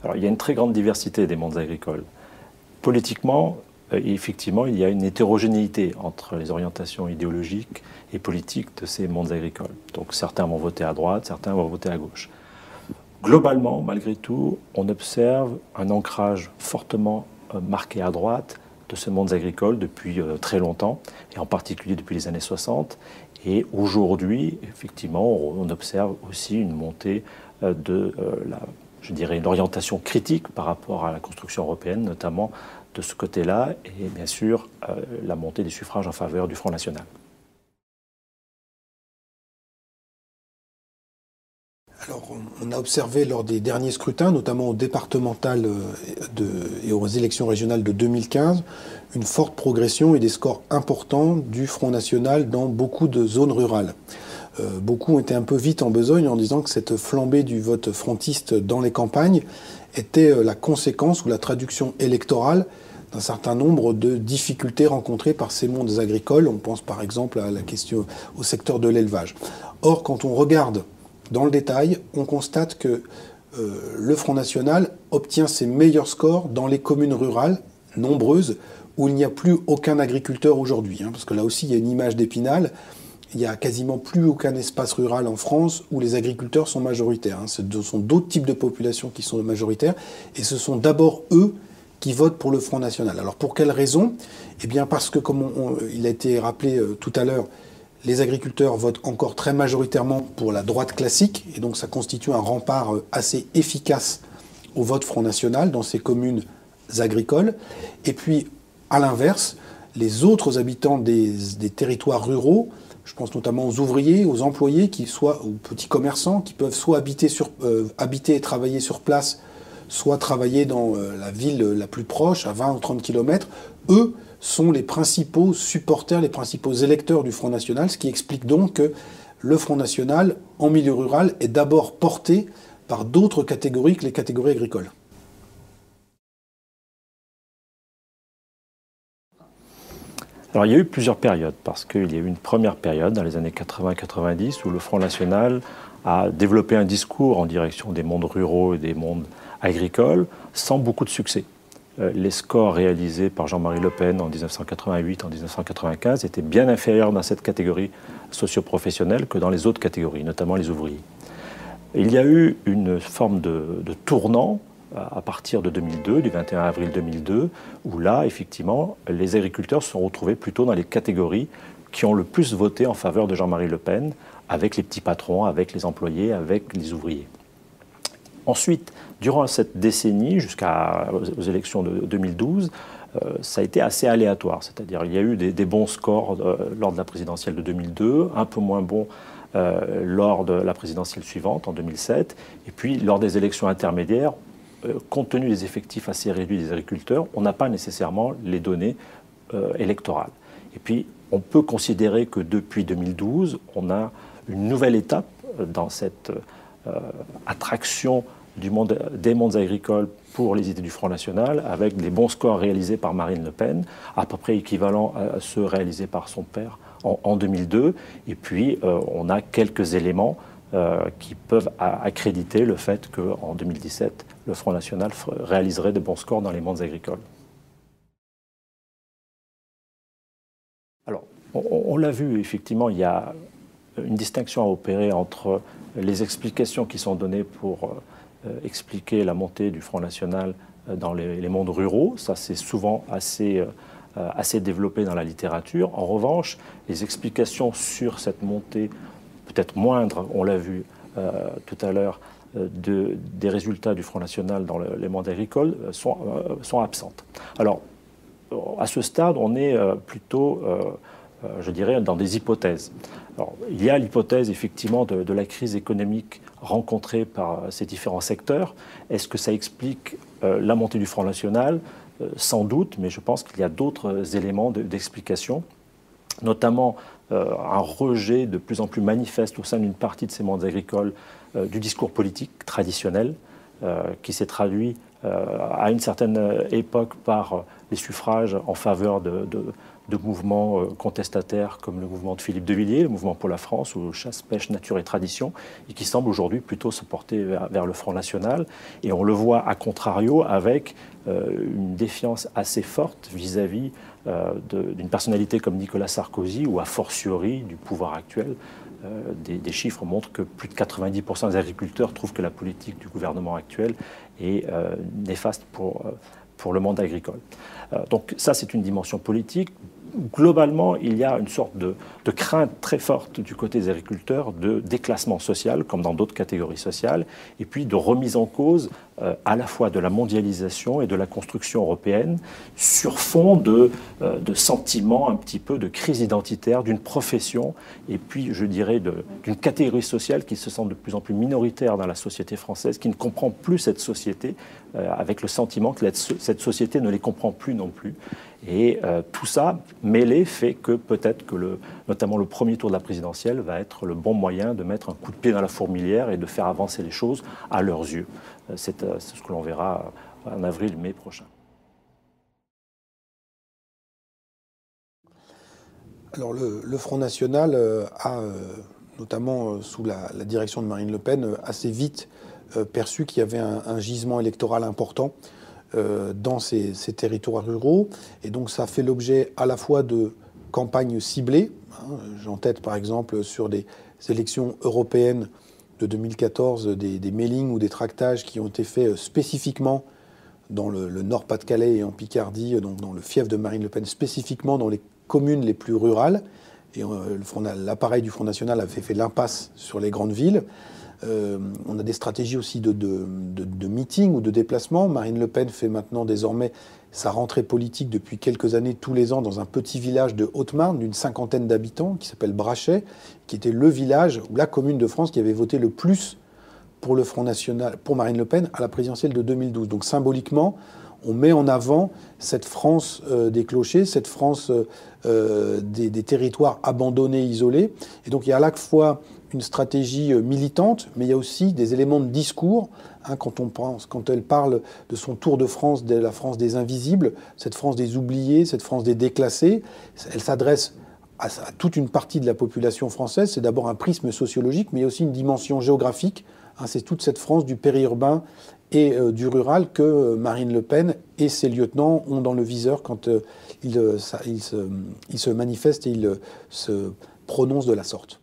Alors, il y a une très grande diversité des mondes agricoles. Politiquement, effectivement, il y a une hétérogénéité entre les orientations idéologiques et politiques de ces mondes agricoles. Donc certains vont voter à droite, certains vont voter à gauche. Globalement, malgré tout, on observe un ancrage fortement marqué à droite de ce monde agricole depuis très longtemps, et en particulier depuis les années 60. Et aujourd'hui, effectivement, on observe aussi une montée je dirais, une orientation critique par rapport à la construction européenne, notamment de ce côté-là, et bien sûr la montée des suffrages en faveur du Front National. Alors, on a observé lors des derniers scrutins, notamment au départemental et aux élections régionales de 2015, une forte progression et des scores importants du Front National dans beaucoup de zones rurales. Beaucoup ont été un peu vite en besogne en disant que cette flambée du vote frontiste dans les campagnes était la conséquence ou la traduction électorale d'un certain nombre de difficultés rencontrées par ces mondes agricoles. On pense par exemple à la question au secteur de l'élevage. Or, quand on regarde dans le détail, on constate que le Front National obtient ses meilleurs scores dans les communes rurales, nombreuses, où il n'y a plus aucun agriculteur aujourd'hui. Parce que là aussi, il y a une image d'Épinal. Il n'y a quasiment plus aucun espace rural en France où les agriculteurs sont majoritaires. Ce sont d'autres types de populations qui sont majoritaires. Et ce sont d'abord eux qui votent pour le Front National. Alors pour quelle raison? Eh bien parce que, comme il a été rappelé tout à l'heure, les agriculteurs votent encore très majoritairement pour la droite classique, et donc ça constitue un rempart assez efficace au vote Front National dans ces communes agricoles. Et puis, à l'inverse, les autres habitants des territoires ruraux, je pense notamment aux ouvriers, aux employés, aux petits commerçants, qui peuvent soit habiter et travailler sur place, soit travailler dans la ville la plus proche, à 20 ou 30 km, eux sont les principaux supporters, les principaux électeurs du Front National, ce qui explique donc que le Front National, en milieu rural, est d'abord porté par d'autres catégories que les catégories agricoles. Alors il y a eu plusieurs périodes, parce qu'il y a eu une première période dans les années 80-90 où le Front National a développé un discours en direction des mondes ruraux et des mondes agricoles sans beaucoup de succès. Les scores réalisés par Jean-Marie Le Pen en 1988, en 1995 étaient bien inférieurs dans cette catégorie socio-professionnelle que dans les autres catégories, notamment les ouvriers. Il y a eu une forme de tournant à partir de 2002, du 21 avril 2002, où là, effectivement, les agriculteurs se sont retrouvés plutôt dans les catégories qui ont le plus voté en faveur de Jean-Marie Le Pen, avec les petits patrons, avec les employés, avec les ouvriers. Ensuite, durant cette décennie, jusqu'aux élections de 2012, ça a été assez aléatoire. C'est-à-dire il y a eu des bons scores lors de la présidentielle de 2002, un peu moins bons lors de la présidentielle suivante, en 2007. Et puis, lors des élections intermédiaires, compte tenu des effectifs assez réduits des agriculteurs, on n'a pas nécessairement les données électorales. Et puis, on peut considérer que depuis 2012, on a une nouvelle étape dans cette attraction des mondes agricoles pour les idées du Front National, avec des bons scores réalisés par Marine Le Pen, à peu près équivalents à ceux réalisés par son père en 2002. Et puis, on a quelques éléments qui peuvent accréditer le fait qu'en 2017, le Front National réaliserait de bons scores dans les mondes agricoles. Alors, on l'a vu, effectivement, il y a une distinction à opérer entre les explications qui sont données pour expliquer la montée du Front National dans les mondes ruraux. Ça, c'est souvent assez développé dans la littérature. En revanche, les explications sur cette montée, peut-être moindre, on l'a vu tout à l'heure, des résultats du Front National dans les mondes agricoles sont absentes. Alors, à ce stade, on est plutôt, je dirais, dans des hypothèses. Alors, il y a l'hypothèse, effectivement, de la crise économique rencontrée par ces différents secteurs. Est-ce que ça explique la montée du Front National? Sans doute, mais je pense qu'il y a d'autres éléments d'explication, notamment un rejet de plus en plus manifeste au sein d'une partie de ces mondes agricoles du discours politique traditionnel, qui s'est traduit à une certaine époque par les suffrages en faveur de mouvements contestataires comme le mouvement de Philippe de Villiers, le mouvement pour la France, ou chasse, pêche, nature et tradition, et qui semble aujourd'hui plutôt se porter vers le Front National. Et on le voit à contrario avec une défiance assez forte vis-à-vis d'une personnalité comme Nicolas Sarkozy, ou a fortiori du pouvoir actuel. Des chiffres montrent que plus de 90% des agriculteurs trouvent que la politique du gouvernement actuel est néfaste pour le monde agricole. Donc ça, c'est une dimension politique. Globalement, il y a une sorte de crainte très forte du côté des agriculteurs de déclassement social, comme dans d'autres catégories sociales, et puis de remise en cause à la fois de la mondialisation et de la construction européenne sur fond de sentiments un petit peu de crise identitaire, d'une profession, et puis je dirais d'une catégorie sociale qui se sent de plus en plus minoritaire dans la société française, qui ne comprend plus cette société, avec le sentiment que cette société ne les comprend plus non plus. Et tout ça mêlé fait que peut-être que notamment le premier tour de la présidentielle va être le bon moyen de mettre un coup de pied dans la fourmilière et de faire avancer les choses à leurs yeux. C'est ce que l'on verra en avril-mai prochain. Alors le Front National a, notamment sous la direction de Marine Le Pen, assez vite perçu qu'il y avait un gisement électoral important dans ces territoires ruraux. Et donc ça fait l'objet à la fois de campagnes ciblées. J'ai en tête par exemple sur des élections européennes de 2014 des mailings ou des tractages qui ont été faits spécifiquement dans le Nord-Pas-de-Calais et en Picardie, donc dans le fief de Marine Le Pen, spécifiquement dans les communes les plus rurales. Et l'appareil du Front National avait fait l'impasse sur les grandes villes. On a des stratégies aussi de meeting ou de déplacement. Marine Le Pen fait maintenant désormais sa rentrée politique depuis quelques années, tous les ans, dans un petit village de Haute-Marne d'une 50aine d'habitants qui s'appelle Brachet, qui était le village ou la commune de France qui avait voté le plus pour le Front National, pour Marine Le Pen, à la présidentielle de 2012. Donc symboliquement, on met en avant cette France des clochers, cette France des territoires abandonnés, isolés. Et donc il y a à la fois une stratégie militante, mais il y a aussi des éléments de discours. Quand elle parle de son tour de France, de la France des invisibles, cette France des oubliés, cette France des déclassés, elle s'adresse à toute une partie de la population française. C'est d'abord un prisme sociologique, mais il y a aussi une dimension géographique. C'est toute cette France du périurbain et du rural que Marine Le Pen et ses lieutenants ont dans le viseur quand ils se manifestent et ils se prononcent de la sorte.